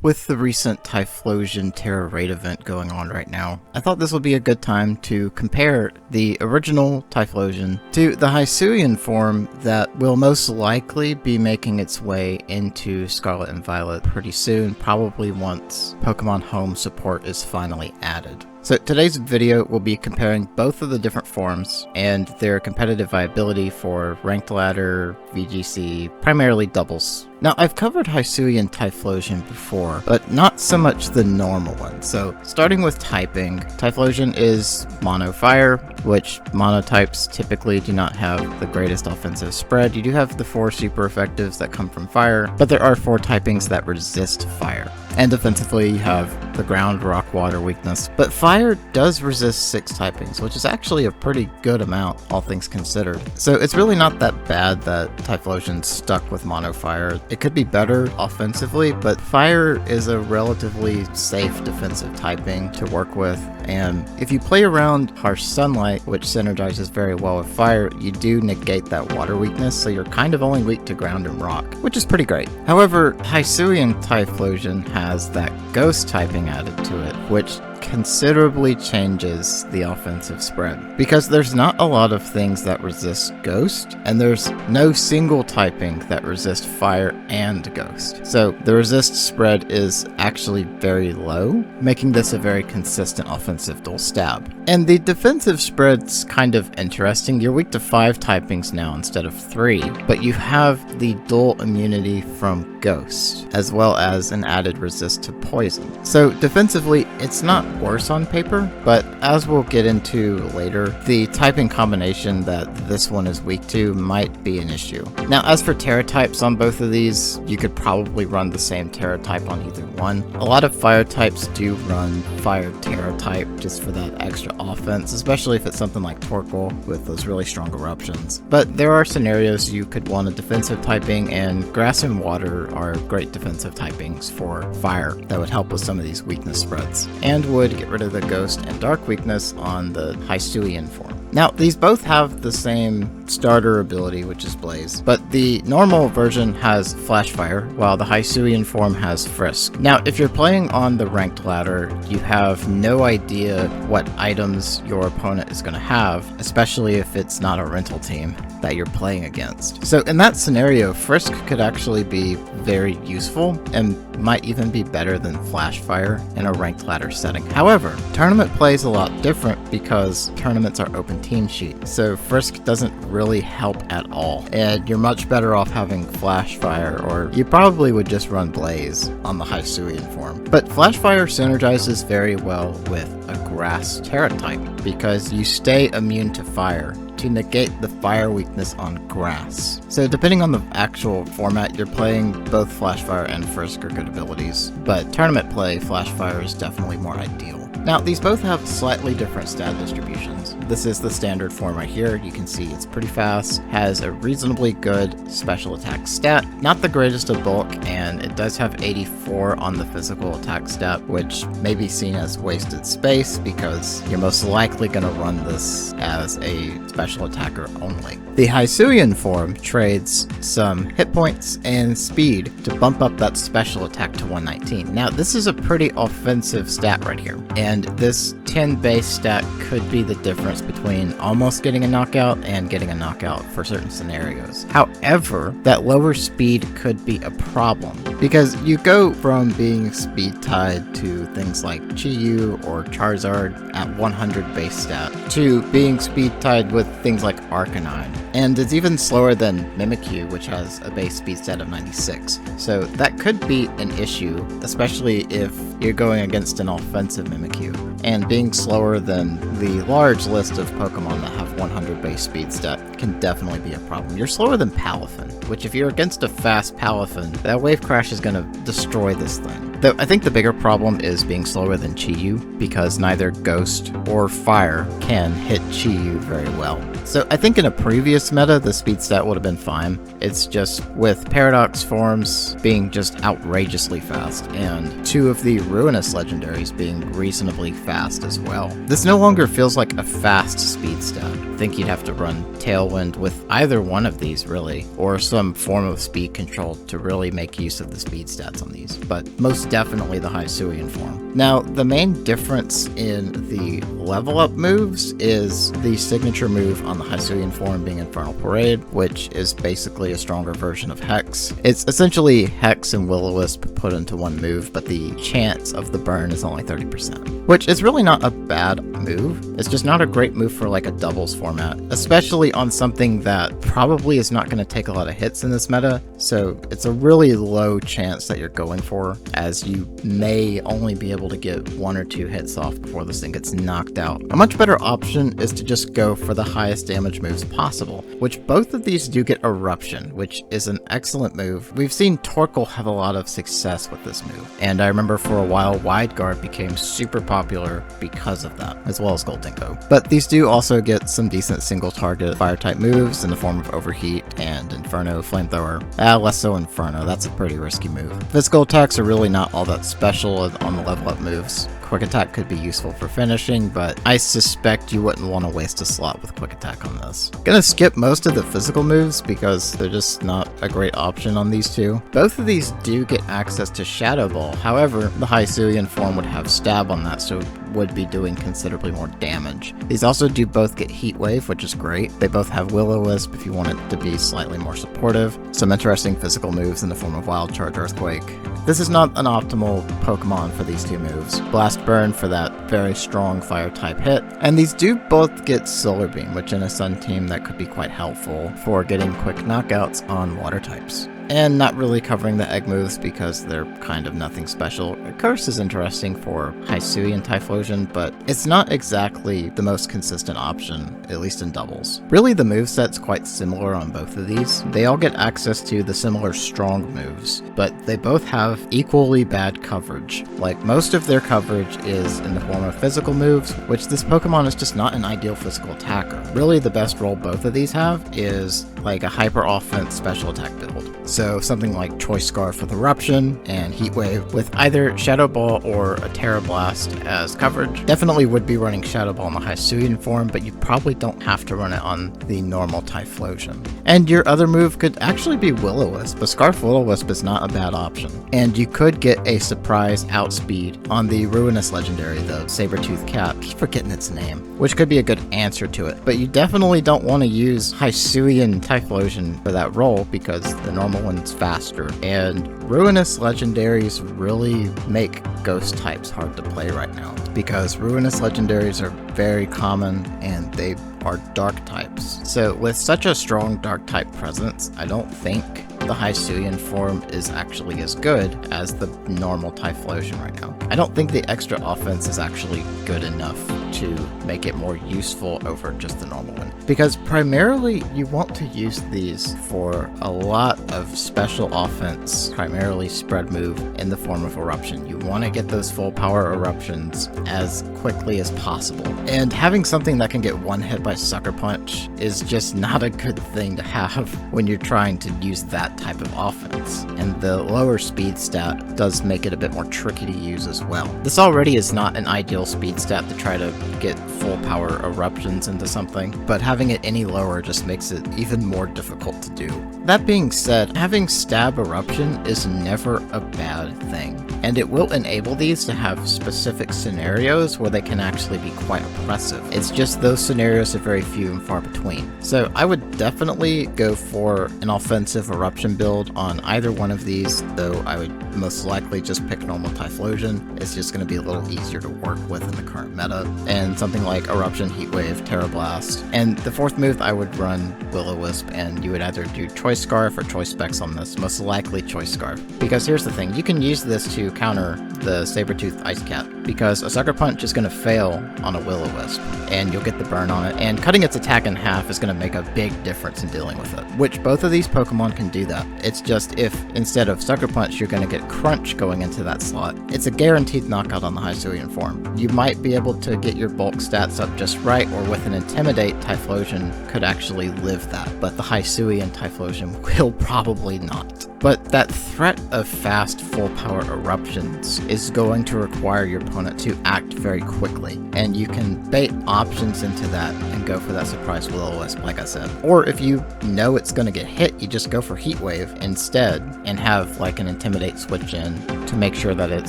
With the recent Typhlosion Terra raid event going on right now, I thought this would be a good time to compare the original Typhlosion to the Hisuian form that will most likely be making its way into Scarlet and Violet pretty soon, probably once Pokemon Home support is finally added. So today's video will be comparing both of the different forms and their competitive viability for ranked ladder, VGC, primarily doubles. Now, I've covered Hisuian Typhlosion before, but not so much the normal one. So starting with typing, Typhlosion is mono fire, which monotypes typically do not have the greatest offensive spread. You do have the 4 super effectives that come from fire, but there are 4 typings that resist fire. And defensively, you have the ground, rock, water weakness. But fire does resist 6 typings, which is actually a pretty good amount, all things considered. So it's really not that bad that Typhlosion's stuck with mono fire. It could be better offensively, but fire is a relatively safe defensive typing to work with. And if you play around harsh sunlight, which synergizes very well with fire, you do negate that water weakness, so you're kind of only weak to ground and rock, which is pretty great. However, Hisuian Typhlosion has that ghost typing added to it, which considerably changes the offensive spread, because there's not a lot of things that resist ghost, and there's no single typing that resists fire and ghost. So the resist spread is actually very low, making this a very consistent offensive dual stab. And the defensive spread's kind of interesting. You're weak to 5 typings now instead of 3, but you have the dual immunity from ghost, as well as an added resist to poison. So defensively, it's not worse on paper, but as we'll get into later, the typing combination that this one is weak to might be an issue. Now, as for Terra types on both of these, you could probably run the same Terra type on either one. A lot of fire types do run fire Terra type just for that extra offense, especially if it's something like Torkoal with those really strong eruptions. But there are scenarios you could want a defensive typing, and grass and water are great defensive typings for fire that would help with some of these weakness spreads, and would get rid of the ghost and dark weakness on the Hisuian form. Now, these both have the same starter ability, which is Blaze, but the normal version has Flash Fire, while the Hisuian form has Frisk. Now, if you're playing on the ranked ladder, you have no idea what items your opponent is going to have, especially if it's not a rental team that you're playing against. So in that scenario, Frisk could actually be very useful and might even be better than Flash Fire in a ranked ladder setting. However, tournament play is a lot different because tournaments are open team sheet, so Frisk doesn't really help at all, and you're much better off having Flash Fire, or you probably would just run Blaze on the Hisuian form. But Flash Fire synergizes very well with a grass Terra type because you stay immune to fire to negate the fire weakness on grass. So depending on the actual format you're playing, both Flash Fire and Frisk are good abilities, but tournament play, Flash Fire is definitely more ideal. Now, these both have slightly different stat distributions. This is the standard form right here. You can see it's pretty fast, has a reasonably good special attack stat, not the greatest of bulk, and it does have 84 on the physical attack stat, which may be seen as wasted space because you're most likely going to run this as a special attacker only. The Hisuian form trades some hit points and speed to bump up that special attack to 119. Now, this is a pretty offensive stat right here, and this 10 base stat could be the difference between almost getting a knockout and getting a knockout for certain scenarios. However, that lower speed could be a problem because you go from being speed tied to things like Chi-Yu or Charizard at 100 base stat to being speed tied with things like Arcanine. And it's even slower than Mimikyu, which has a base speed stat of 96. So that could be an issue, especially if you're going against an offensive Mimikyu. And being slower than the large list of Pokemon that have 100 base speed stat can definitely be a problem. You're slower than Palafin, which if you're against a fast Palafin, that wave crash is going to destroy this thing. Though I think the bigger problem is being slower than Chi-Yu, because neither Ghost or Fire can hit Chi-Yu very well. So I think in a previous meta, the speed stat would have been fine. It's just with Paradox forms being just outrageously fast, and 2 of the Ruinous legendaries being reasonably fast as well. This no longer feels like a fast speed stat. think you'd have to run Tailwind with either one of these, really, or some form of speed control to really make use of the speed stats on these, but most definitely the Hisuian form. Now, the main difference in the level up moves is the signature move on the Hisuian form being Infernal Parade, which is basically a stronger version of Hex. It's essentially Hex and Will-O-Wisp put into one move, but the chance of the burn is only 30%, which is really not a bad move. It's just not a great move for like a doubles format, especially on something that probably is not going to take a lot of hits in this meta, so it's a really low chance that you're going for, as you may only be able to get 1 or 2 hits off before this thing gets knocked out. A much better option is to just go for the highest damage moves possible, which both of these do get Eruption, which is an excellent move. We've seen Torkoal have a lot of success with this move, and I remember for a while Wide Guard became super popular because of that, as well as Goldingo. But these do also get some decent single target fire type moves in the form of Overheat and Inferno Flamethrower. Less so Inferno, that's a pretty risky move. Physical attacks are really not all that special on the level up moves. Quick Attack could be useful for finishing, but I suspect you wouldn't want to waste a slot with Quick Attack on this. Gonna skip most of the physical moves because they're just not a great option on these two. Both of these do get access to Shadow Ball, however, the Hisuian form would have Stab on that, so would be doing considerably more damage. These also do both get Heat Wave, which is great. They both have Will-O-Wisp if you want it to be slightly more supportive. Some interesting physical moves in the form of Wild Charge Earthquake. This is not an optimal Pokemon for these two moves. Blast Burn for that very strong fire type hit, and these do both get Solar Beam, which in a Sun team that could be quite helpful for getting quick knockouts on water types. And not really covering the egg moves because they're kind of nothing special. Curse is interesting for Hisuian Typhlosion, but it's not exactly the most consistent option, at least in doubles. Really, the moveset's quite similar on both of these. They all get access to the similar strong moves, but they both have equally bad coverage. Like, most of their coverage is in the form of physical moves, which this Pokemon is just not an ideal physical attacker. Really, the best role both of these have is like a hyper offense special attack build. So something like Choice Scarf with Eruption and Heat Wave with either Shadow Ball or a Terra Blast as coverage. Definitely would be running Shadow Ball in the Hisuian form, but you probably don't have to run it on the normal Typhlosion. And your other move could actually be Will-O-Wisp. A Scarf Will-O-Wisp is not a bad option. And you could get a surprise outspeed on the Ruinous Legendary, the Saber-Tooth Cat. I keep forgetting its name, which could be a good answer to it. But you definitely don't want to use Hisuian Typhlosion for that role because the normal one's faster, and Ruinous Legendaries really make Ghost types hard to play right now because Ruinous Legendaries are very common and they are Dark types. So with such a strong Dark type presence, I don't think the Hisuian form is actually as good as the normal Typhlosion right now. I don't think the extra offense is actually good enough to make it more useful over just the normal one, because primarily you want to use these for a lot of special offense, primarily spread move in the form of Eruption. You want to get those full power eruptions as quickly as possible, and having something that can get one hit by Sucker Punch is just not a good thing to have when you're trying to use that type of offense, and the lower speed stat does make it a bit more tricky to use as well. This already is not an ideal speed stat to try to get full power eruptions into something, but having it any lower just makes it even more difficult to do. That being said, having Stab Eruption is never a bad thing, and it will enable these to have specific scenarios where they can actually be quite oppressive. It's just those scenarios are very few and far between. So I would definitely go for an offensive Eruption build on either one of these, though I would most likely just pick normal Typhlosion. It's just going to be a little easier to work with in the current meta, and something like Eruption, Heat Wave, Terra Blast. And the fourth move, I would run Will-O-Wisp, and you would either do Choice Scarf or Choice Specs on this, most likely Choice Scarf. Because here's the thing, you can use this to counter the Saber-Tooth Ice Cat, because a Sucker Punch is going to fail on a Will-O-Wisp, and you'll get the burn on it, and cutting its attack in half is going to make a big difference in dealing with it, which both of these Pokemon can do that. It's just if instead of Sucker Punch you're going to get Crunch going into that slot, it's a guaranteed knockout on the Hisuian form. You might be able to get your bulk stats up just right, or with an Intimidate, Typhlosion could actually live that, but the Hisuian Typhlosion will probably not. but that threat of fast full power eruptions is going to require your opponent to act very quickly, and you can bait options into that and go for that surprise will-o-wisp like I said. Or if you know it's going to get hit, you just go for Heat Wave instead and have like an Intimidate switch in to make sure that it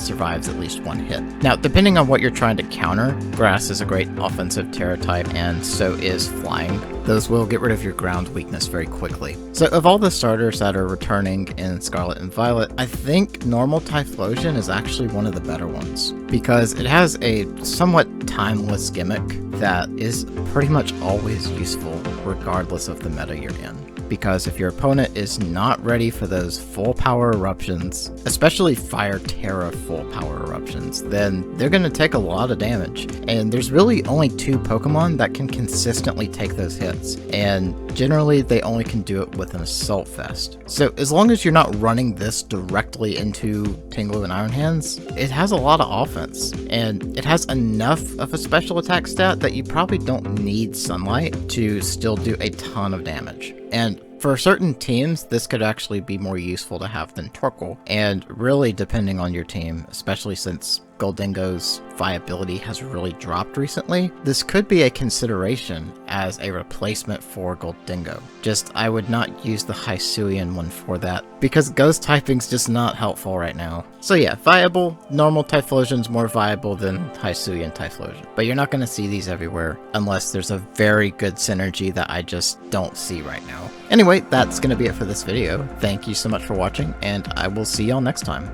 survives at least one hit. Now, depending on what you're trying to counter, Grass is a great offensive Terra type, and so is Flying. Those will get rid of your ground weakness very quickly. So of all the starters that are returning in Scarlet and Violet, I think normal Typhlosion is actually one of the better ones, because it has a somewhat timeless gimmick that is pretty much always useful regardless of the meta you're in. Because if your opponent is not ready for those full power eruptions, especially Fire Terra full power eruptions, then they're going to take a lot of damage. And there's really only 2 Pokemon that can consistently take those hits, and generally they only can do it with an Assault Vest. So as long as you're not running this directly into Tinglu and Iron Hands, it has a lot of offense, and it has enough of a special attack stat that you probably don't need Sunlight to still do a ton of damage. And for certain teams, this could actually be more useful to have than Torkoal, and really depending on your team, especially since Goldingo's viability has really dropped recently, this could be a consideration as a replacement for Goldingo. Just, I would not use the Hisuian one for that, because Ghost typing's just not helpful right now. So yeah, viable, normal Typhlosion's more viable than Hisuian Typhlosion. But you're not going to see these everywhere, unless there's a very good synergy that I just don't see right now. Anyway, that's going to be it for this video. Thank you so much for watching, and I will see y'all next time.